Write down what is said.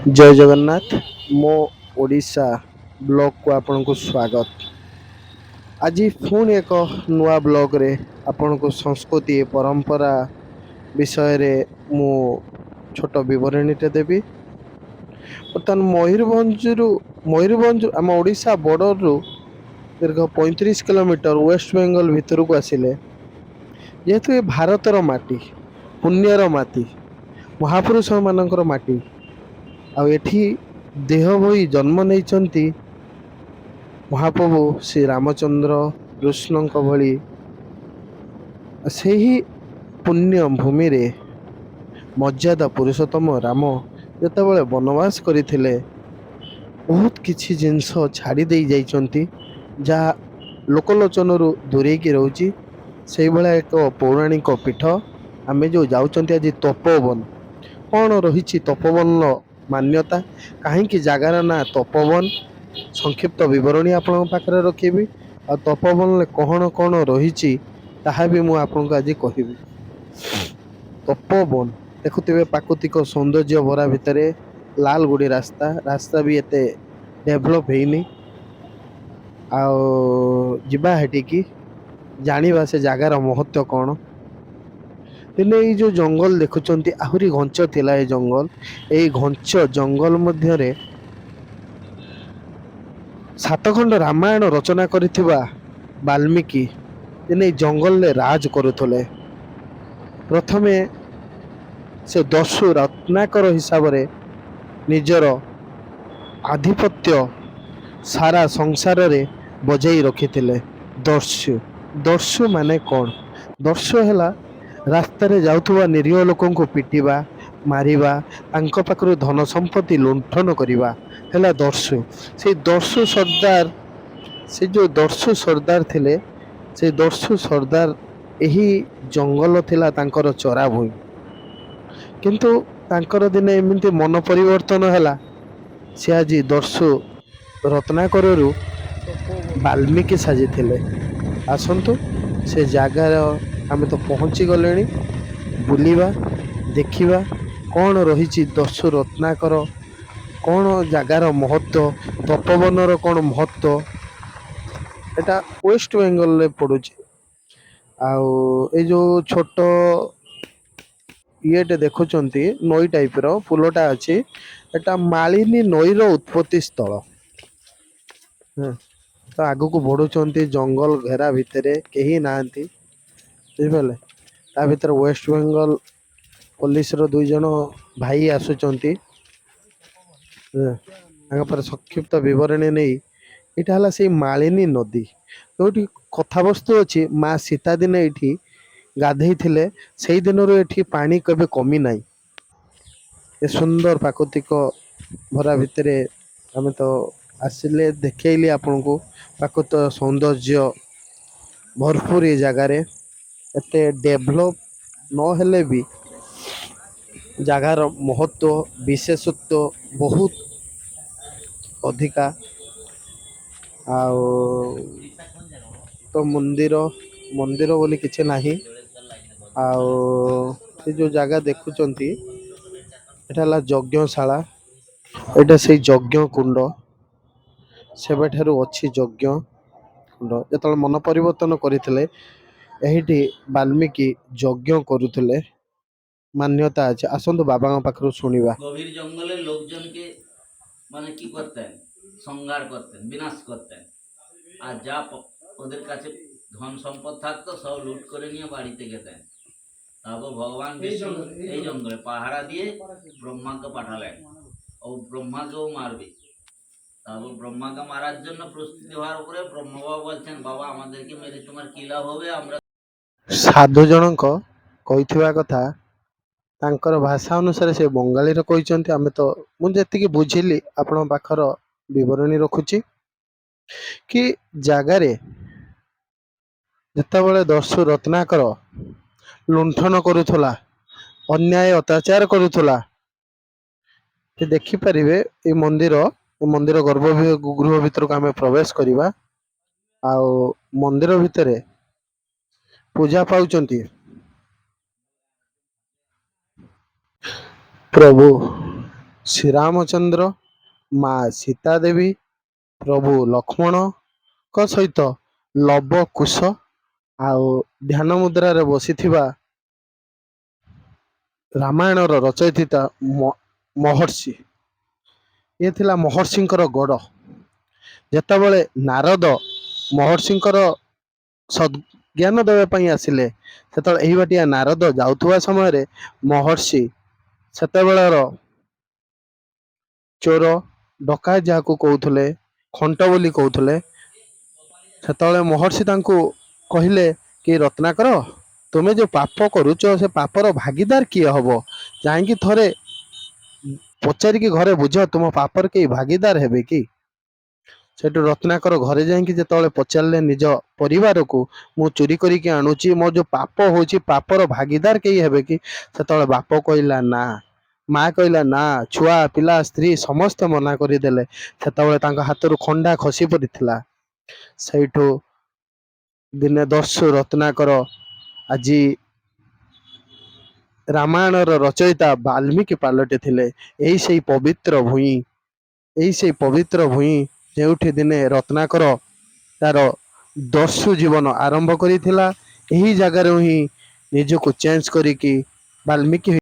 जय जगन्नाथ। मो ओडिशा ब्लॉग को आपन को स्वागत। आज पुणी एक नुआ ब्लॉग रे आपन को संस्कृति परंपरा विषय रे मु छोट विवरणीटे देवी। बर्तमान मयूरभंज आम ओडिशा बॉर्डर रु दीर्घ 35 किलोमीटर वेस्ट बेंगल भितर को आसिले जेहेतु ये भारतर माटी पुण्यर माटी महापुरुष मानकर माटी आ एठी देह होई जन्म नहीं महाप्रभु श्री रामचंद्र कृष्णଙ୍କ ଭଳି ସେହି ପୁଣ୍ୟ ଭୂମିରେ ମର୍ଯ୍ୟାଦା ପୁରୁଷୋତ୍ତମ ରାମ ଯେତେବେଳେ ବନବାସ କରିଥିଲେ ବହୁତ କିଛି ଜିନିଷ ଛାଡ଼ି ଦେଇ ଯାଇଛନ୍ତି ଯାହା ଲୋକଲୋଚନରୁ ଦୂରେଇକି ରହୁଛି। ସେଇଭଳିଆ ଏକ ପୌରାଣିକ ପୀଠ ଆମେ ଯେଉଁ ଯାଉଛନ୍ତି ଆଜି ତପୋବନ। କ'ଣ ରହିଛି ତପୋବନର ମାନ୍ୟତା, କାହିଁକି ଜାଗାର ନାଁ ତପୋବନ, ସଂକ୍ଷିପ୍ତ ବିବରଣୀ ଆପଣଙ୍କ ପାଖରେ ରଖିବି। ଆଉ ତପୋବନରେ କ'ଣ କ'ଣ ରହିଛି ତାହା ବି ମୁଁ ଆପଣଙ୍କୁ ଆଜି କହିବି। ତପୋବନ ଦେଖୁଥିବେ ପ୍ରାକୃତିକ ସୌନ୍ଦର୍ଯ୍ୟ ଭରା ଭିତରେ ଲାଲଗୁଡ଼ି ରାସ୍ତା ବି ଏତେ ଡେଭଲପ୍ ହେଇନି। ଆଉ ଯିବା ହେଠିକି ଜାଣିବା ସେ ଜାଗାର ମହତ୍ଵ କ'ଣ। ଦିନେ ଏଇ ଯେଉଁ ଜଙ୍ଗଲ ଦେଖୁଛନ୍ତି ଆହୁରି ଘଞ୍ଚ ଥିଲା ଏ ଜଙ୍ଗଲ। ଏଇ ଘଞ୍ଚ ଜଙ୍ଗଲ ମଧ୍ୟରେ ସାତଖଣ୍ଡ ରାମାୟଣ ରଚନା କରିଥିବା ବାଲ୍ମୀକି ଦିନେ ଏଇ ଜଙ୍ଗଲରେ ରାଜ କରୁଥିଲେ। ପ୍ରଥମେ ସେ ଦସ୍ୟୁ ରତ୍ନାକର ହିସାବରେ ନିଜର ଆଧିପତ୍ୟ ସାରା ସଂସାରରେ ବଜାଇ ରଖିଥିଲେ। ଦସ୍ୟୁ ମାନେ କ'ଣ? ଦସ୍ୟୁ ହେଲା ରାସ୍ତାରେ ଯାଉଥିବା ନିରୀହ ଲୋକଙ୍କୁ ପିଟିବା, ମାରିବା, ତାଙ୍କ ପାଖରୁ ଧନ ସମ୍ପତ୍ତି ଲୁଣ୍ଠନ କରିବା ହେଲା ଦସ୍ୟୁ। ସେଇ ଦସ୍ୟୁ ସର୍ଦ୍ଦାର, ସେ ଯେଉଁ ଦସ୍ୟୁ ସର୍ଦ୍ଦାର ଥିଲେ, ସେଇ ଦସ୍ୟୁ ସର୍ଦ୍ଦାର ଏହି ଜଙ୍ଗଲ ଥିଲା ତାଙ୍କର ଚରାଭୂଇଁ। କିନ୍ତୁ ତାଙ୍କର ଦିନେ ଏମିତି ମନ ପରିବର୍ତ୍ତନ ହେଲା, ସେ ଆଜି ଦସ୍ୟୁ ରତ୍ନାକରରୁ ବାଲ୍ମୀକି ସାଜିଥିଲେ। ଆସନ୍ତୁ ସେ ଜାଗାର ଆମେ ତ ପହଞ୍ଚି ଗଲେଣି, ବୁଲିବା ଦେଖିବା କ'ଣ ରହିଛି ଦସ୍ୟୁ ରତ୍ନାକର, କ'ଣ ଜାଗାର ମହତ୍ଵ, ତପୋବନର କ'ଣ ମହତ୍ଵ। ଏଟା ୱେଷ୍ଟ ବେଙ୍ଗଲରେ ପଡ଼ୁଛି। ଆଉ ଏଇ ଯେଉଁ ଛୋଟ ଇଏଟେ ଦେଖୁଛନ୍ତି ନଈ ଟାଇପର ଫୁଲଟା ଅଛି, ଏଟା ମାଳିନୀ ନଈର ଉତ୍ପତ୍ତି ସ୍ଥଳ। ତ ଆଗକୁ ବଢୁଛନ୍ତି ଜଙ୍ଗଲ ଘେରା ଭିତରେ, କେହି ନାହାନ୍ତି, ବୁଝିପାରିଲେ। ତା ଭିତରେ ୱେଷ୍ଟ ବେଙ୍ଗଲ ପୋଲିସର 2 ଜଣ ଭାଇ ଆସୁଛନ୍ତି। ତାଙ୍କ ପରେ ସଂକ୍ଷିପ୍ତ ବିବରଣୀ ନେଇ, ଏଇଟା ହେଲା ସେଇ ମାଳିନୀ ନଦୀ ଯୋଉଠି କଥାବସ୍ତୁ ଅଛି ମା ସୀତା ଦିନେ ଏଇଠି ଗାଧେଇଥିଲେ। ସେଇ ଦିନରୁ ଏଠି ପାଣି କେବେ କମି ନାହିଁ। ଏ ସୁନ୍ଦର ପ୍ରାକୃତିକ ଭରା ଭିତରେ ଆମେ ତ ଆସିଲେ, ଦେଖେଇଲି ଆପଣଙ୍କୁ ପ୍ରାକୃତିକ ସୌନ୍ଦର୍ଯ୍ୟ ଭରପୁର ଏ ଜାଗାରେ। ଏତେ ଡେଭଲପ୍ ନହେଲେ ବି ଜାଗାର ମହତ୍ଵ ବିଶେଷତ୍ଵ ବହୁତ ଅଧିକା। ଆଉ ତ ମନ୍ଦିର ବୋଲି କିଛି ନାହିଁ। ଆଉ ସେ ଯେଉଁ ଜାଗା ଦେଖୁଛନ୍ତି ଏଟା ହେଲା ଯଜ୍ଞଶାଳା। ଏଇଟା ସେଇ ଯଜ୍ଞ କୁଣ୍ଡ, ସେବେଠାରୁ ଅଛି ଯଜ୍ଞ କୁଣ୍ଡ। ଯେତେବେଳେ ମନ ପରିବର୍ତ୍ତନ କରିଥିଲେ ଏହିଟି ବାଲ୍ମୀକି ଯଜ୍ଞ କରୁଥିଲେ, মান্যতা আছে। আসন্তু বাবাଙ୍କ পাখରୁ শুনিবা। গভীর জঙ্গলে লোকজনকে মানে কি করতেন, সংহার করতেন, বিনাশ করতেন। আর যা ওদের কাছে ধন সম্পদ থাকতো সব লুট করে নিয়ে বাড়িতে যেতেন। তারপর ভগবান বিষ্ণু এই জঙ্গলে পাহারা দিয়ে ব্রহ্মাকে পাঠালেন, ও ব্রহ্মাকেও মারবে। তারপর ব্রহ্মাকে মারার জন্য প্রস্তুতি হওয়ার পরে ব্রহ্মবাবা বলছেন, বাবা আমাদেরকে মেরে তোমার কি লাভ হবে, আমরা ସାଧୁ ଜଣଙ୍କ କହିଥିବା କଥା ତାଙ୍କର ଭାଷା ଅନୁସାରେ ସେ ବଙ୍ଗାଳୀରେ କହିଛନ୍ତି। ଆମେ ତ ମୁଁ ଯେତିକି ବୁଝିଲି ଆପଣଙ୍କ ପାଖର ବିବରଣୀ ରଖୁଛି କି ଜାଗାରେ ଯେତେବେଳେ ଦସ୍ୟୁ ରତ୍ନାକର ଲୁଣ୍ଠନ କରୁଥିଲା, ଅନ୍ୟାୟ ଅତ୍ୟାଚାର କରୁଥିଲା, ସେ ଦେଖିପାରିବେ ଏ ମନ୍ଦିର ଗର୍ଭଗୃହ ଭିତରକୁ ଆମେ ପ୍ରବେଶ କରିବା। ଆଉ ମନ୍ଦିର ଭିତରେ ପୂଜା ପାଉଛନ୍ତି ପ୍ରଭୁ ଶ୍ରୀରାମଚନ୍ଦ୍ର, ମା ସୀତା ଦେବୀ, ପ୍ରଭୁ ଲକ୍ଷ୍ମଣଙ୍କ ସହିତ ଲବ କୁଶ ଆଉ ଧ୍ୟାନ ମୁଦ୍ରାରେ ବସିଥିବା ରାମାୟଣର ରଚୟିତା ମହର୍ଷି। ଇଏ ଥିଲା ମହର୍ଷିଙ୍କର ଗଡ଼। ଯେତେବେଳେ ନାରଦ ମହର୍ଷିଙ୍କର ସଦ୍ଜ୍ଞାନ ଦେବା ପାଇଁ ଆସିଲେ, ସେତେବେଳେ ଏହି ବାଟିଆ ନାରଦ ଯାଉଥିବା ସମୟରେ ମହର୍ଷି ସେତେବେଳର ଚୋର ଡକାୟତ ଯାହାକୁ କହୁଥିଲେ, ଖଣ୍ଟ ବୋଲି କହୁଥିଲେ, ସେତେବେଳେ ମହର୍ଷି ତାଙ୍କୁ କହିଲେ କି ରତ୍ନାକର, ତୁମେ ଯେଉଁ ପାପ କରୁଛ ସେ ପାପର ଭାଗିଦାର କିଏ ହବ? ଯାଇକି ଥରେ ପଚାରିକି ଘରେ ବୁଝ, ତୁମ ପାପର କେହି ଭାଗିଦାର ହେବେ କି? ସେଠୁ ରତ୍ନାକର ଘରେ ଯାଇକି ଯେତେବେଳେ ପଚାରିଲେ ନିଜ ପରିବାରକୁ, ମୁଁ ଚୋରି କରିକି ଆଣୁଛି, ମୋ ଯେଉଁ ପାପ ହେଉଛି ପାପର ଭାଗିଦାର କେହି ହେବେ କି? ସେତେବେଳେ ବାପ କହିଲା ନା, ମା କହିଲା ନା, ଛୁଆ ପିଲା ସ୍ତ୍ରୀ ସମସ୍ତେ ମନା କରିଦେଲେ। ସେତେବେଳେ ତାଙ୍କ ହାତରୁ ଖଣ୍ଡା ଖସି ପଡ଼ିଥିଲା। ସେଇଠୁ ଦିନେ ଦସ୍ୟୁ ରତ୍ନାକର ଆଜି ରାମାୟଣର ରଚୟିତା ବାଲ୍ମୀକି ପାଲଟିଥିଲେ। ଏଇ ସେଇ ପବିତ୍ର ଭୂଇଁ, ଏଇ ସେଇ ପବିତ୍ର ଭୂଇଁ ଯେଉଁଠି ଦିନେ ରତ୍ନାକର ତାର ଦସ୍ୟୁ ଜୀବନ ଆରମ୍ଭ କରିଥିଲା। ଏହି ଜାଗାରୁ ହିଁ ନିଜକୁ ଚେଞ୍ଜ କରିକି ବାଲ୍ମୀକି